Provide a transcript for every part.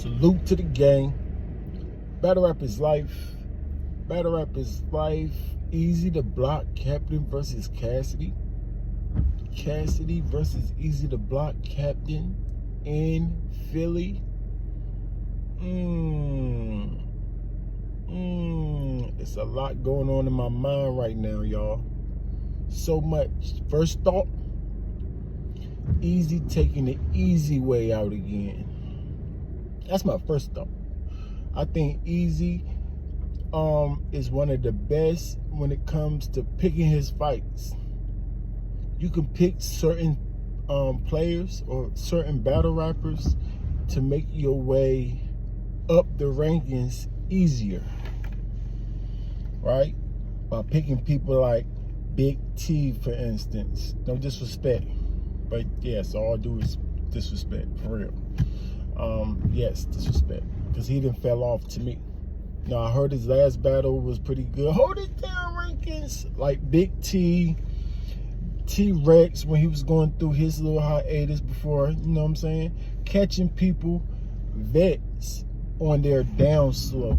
Salute to the gang. Battle rap is life. Battle rap is life. Eazy the Block Captain versus Cassidy. Cassidy versus Eazy the Block Captain in Philly. It's a lot going on in my mind right now, y'all. So much. First thought, Eazy taking the easy way out again. That's my first thought. I think Eazy is one of the best when it comes to picking his fights. You can pick certain players or certain battle rappers to make your way up the rankings easier, right? By picking people like Big T, for instance. No disrespect, but yes, all due disrespect, for real. Yes, disrespect, because he didn't fell off to me. Now, I heard his last battle was pretty good. Hold it down, rankings. Like Big T, T-Rex, when he was going through his little hiatus before, you know what I'm saying? Catching people, vets, on their down slope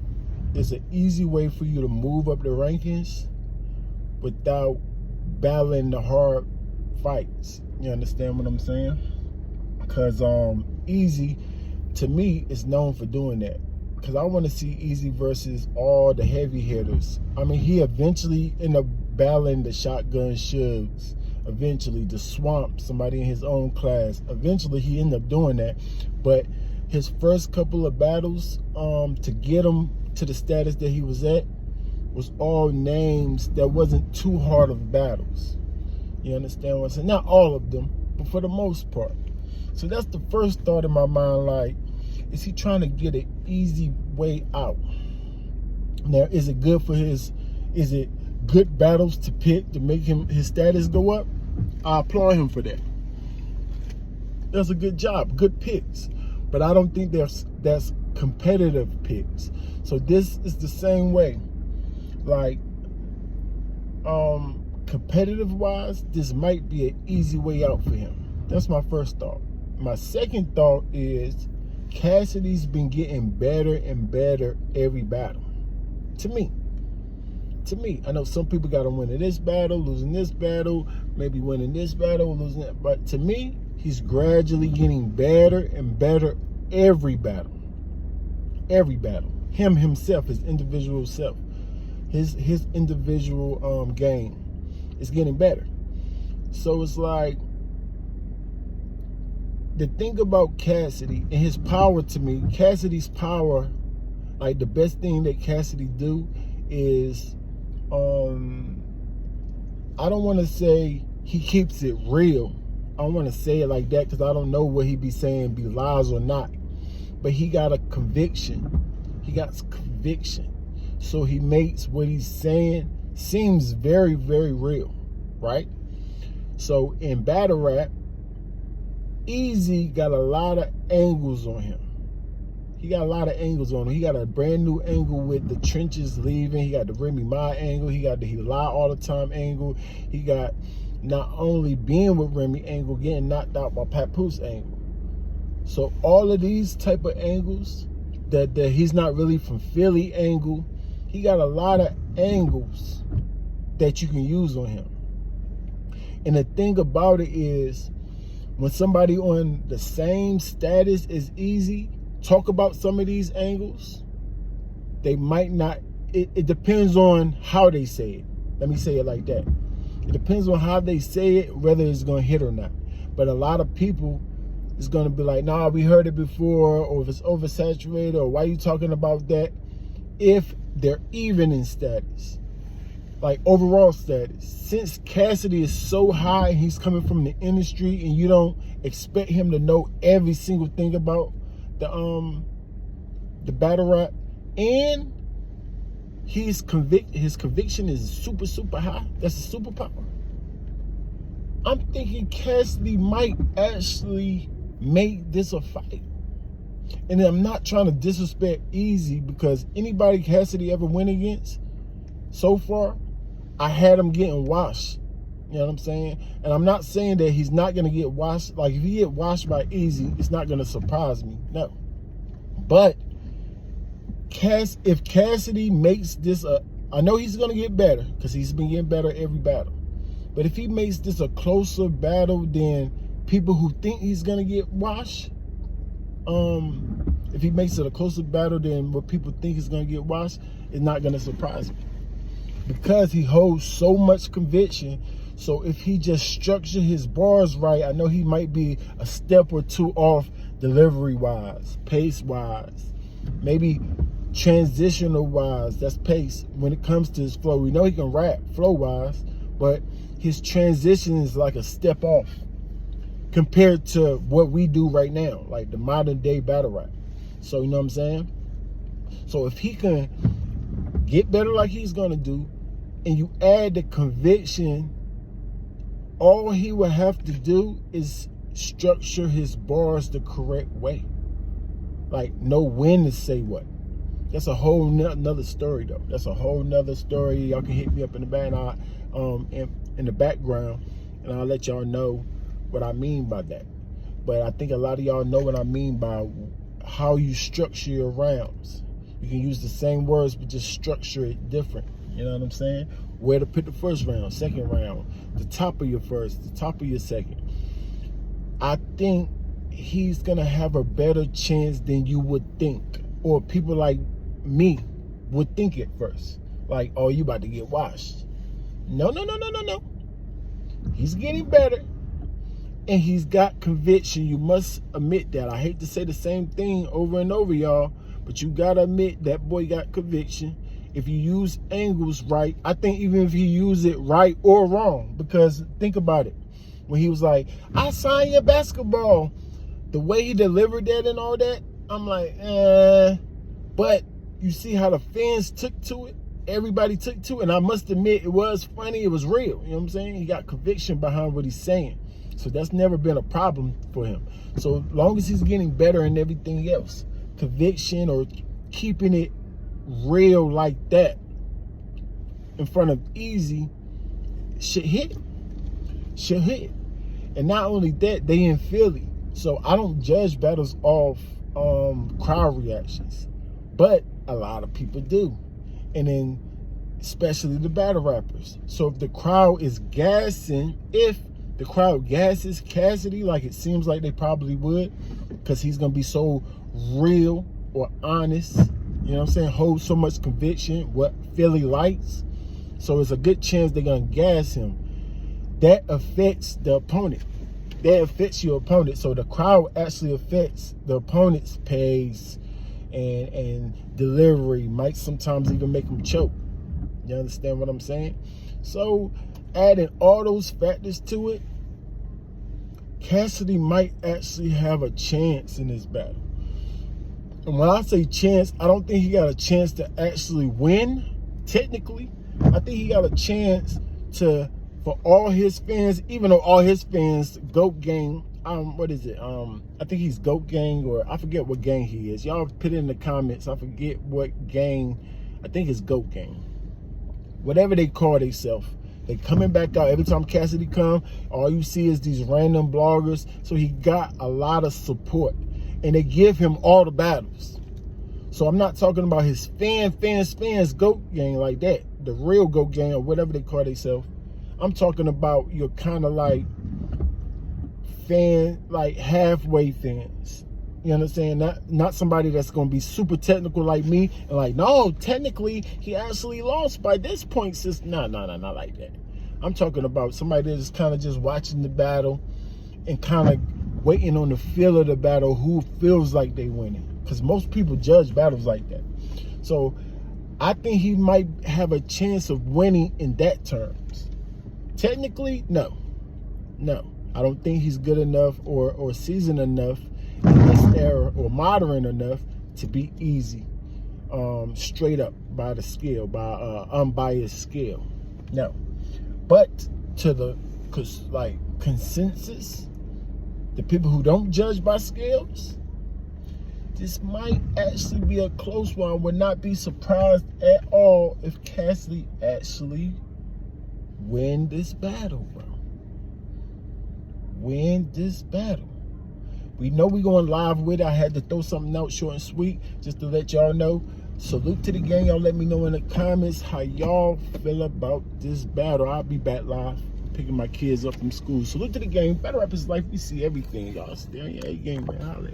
is an easy way for you to move up the rankings without battling the hard fights. You understand what I'm saying? Because Eazy, to me, is known for doing that. Because I want to see Eazy versus all the heavy hitters. I mean, he eventually ended up battling the Shotgun Shugs. Eventually, the Swamp, somebody in his own class. Eventually, he ended up doing that. But his first couple of battles to get him to the status that he was at was all names that wasn't too hard of battles. You understand what I'm saying? Not all of them, but for the most part. So that's the first thought in my mind, like, is he trying to get an easy way out? Now, is it good for is it good battles to pick to make his status go up? I applaud him for that. That's a good job, good picks. But I don't think that's competitive picks. So this is the same way. Like, competitive wise, this might be an easy way out for him. That's my first thought. My second thought is Cassidy's been getting better and better every battle. To me. I know some people got him winning this battle, losing this battle, maybe winning this battle, losing that. But to me, he's gradually getting better and better every battle. Every battle. Himself, his individual self. His individual game is getting better. So it's like, the thing about Cassidy and his power, to me, Cassidy's power, like the best thing that Cassidy do is, I don't want to say he keeps it real. I don't want to say it like that because I don't know what he be saying be lies or not. But he got a conviction. He got conviction. So he makes what he's saying seems very, very real, right? So in battle rap, Eazy got a lot of angles on him. He got a lot of angles on him. He got a brand new angle with the trenches leaving. He got the Remy Ma angle. He got the he lie all the time angle. He got not only being with Remy angle, getting knocked out by Papoose angle. So all of these type of angles, that he's not really from Philly angle, he got a lot of angles that you can use on him. And the thing about it is, when somebody on the same status as Eazy talk about some of these angles, they might not, it depends on how they say it. Let me say it like that. It depends on how they say it, whether it's going to hit or not. But a lot of people is going to be like, nah, we heard it before, or if it's oversaturated, or why are you talking about that? If they're even in status, like overall status. Since Cassidy is so high, he's coming from the industry, and you don't expect him to know every single thing about the battle rap, and his conviction is super, super high. That's a superpower. I'm thinking Cassidy might actually make this a fight. And I'm not trying to disrespect Eazy, because anybody Cassidy ever went against so far, I had him getting washed. You know what I'm saying? And I'm not saying that he's not going to get washed. Like, if he get washed by Eazy, it's not going to surprise me. No. But if Cassidy makes this I know he's gonna get better because he's been getting better every battle. But if he makes this a closer battle than people who think he's gonna get washed, if he makes it a closer battle than what people think he's gonna get washed, it's not gonna surprise me because he holds so much conviction. So if he just structure his bars right, I know he might be a step or two off delivery wise, pace wise, maybe transitional wise. That's pace. When it comes to his flow, we know he can rap flow wise, but his transition is like a step off compared to what we do right now, like the modern day battle rap. So you know what I'm saying? So if he can get better like he's gonna do, and you add the conviction, all he would have to do is structure his bars the correct way. Like know when to say what. That's a whole nother story though. That's a whole nother story. Y'all can hit me up in the in the background, and I'll let y'all know what I mean by that. But I think a lot of y'all know what I mean by how you structure your rounds. You can use the same words, but just structure it different. You know what I'm saying? Where to put the first round, second round, the top of your first, the top of your second. I think he's gonna have a better chance than you would think, or people like me would think at first. Like, oh, you about to get washed. No. He's getting better, and he's got conviction. You must admit that. I hate to say the same thing over and over, y'all, but you gotta admit that boy got conviction. If you use angles right, I think even if he use it right or wrong, because think about it. When he was like, I signed your basketball, the way he delivered that and all that, I'm like, but you see how the fans took to it? Everybody took to it, and I must admit, it was funny, it was real. You know what I'm saying? He got conviction behind what he's saying. So that's never been a problem for him. So as long as he's getting better in everything else, conviction or keeping it real like that in front of Eazy, should hit. And not only that, they in Philly. So I don't judge battles off crowd reactions, but a lot of people do. And then especially the battle rappers. So if the crowd is gassing, if the crowd gasses Cassidy, like it seems like they probably would, because he's gonna be so real or honest, you know what I'm saying, hold so much conviction, what Philly likes. So it's a good chance they're gonna gas him. That affects the opponent. That affects your opponent. So the crowd actually affects the opponent's pace and delivery. Might sometimes even make them choke. You understand what I'm saying? So adding all those factors to it, Cassidy might actually have a chance in this battle. And when I say chance, I don't think he got a chance to actually win, technically. I think he got a chance for all his fans, even though all his fans, GOAT Gang, what is it? I think he's GOAT Gang, or I forget what gang he is. Y'all put it in the comments. I forget what gang. I think it's GOAT Gang. Whatever they call themselves. They coming back out. Every time Cassidy come, all you see is these random bloggers. So he got a lot of support. And they give him all the battles. So I'm not talking about his fans, GOAT Gang like that. The real GOAT Gang, or whatever they call themselves. I'm talking about your kind of like fan, like halfway fans. You understand? Not somebody that's going to be super technical like me and like, no, technically he actually lost by this point system. No, not like that. I'm talking about somebody that's kind of just watching the battle and kind of waiting on the feel of the battle, who feels like they winning. Because most people judge battles like that. So I think he might have a chance of winning in that terms. Technically, no. I don't think he's good enough or seasoned enough in this era, or modern enough to be Eazy straight up by the scale, by unbiased scale. No. But to the consensus, the people who don't judge by scales, this might actually be a close one. I would not be surprised at all if Cassidy actually win this battle, bro. Win this battle. We know we going live with it. I had to throw something out short and sweet just to let y'all know. Salute to the gang. Y'all let me know in the comments how y'all feel about this battle. I'll be back live picking my kids up from school. Salute to the gang. Battle rap is life. We see everything, y'all. Stay on your game, man. Holla.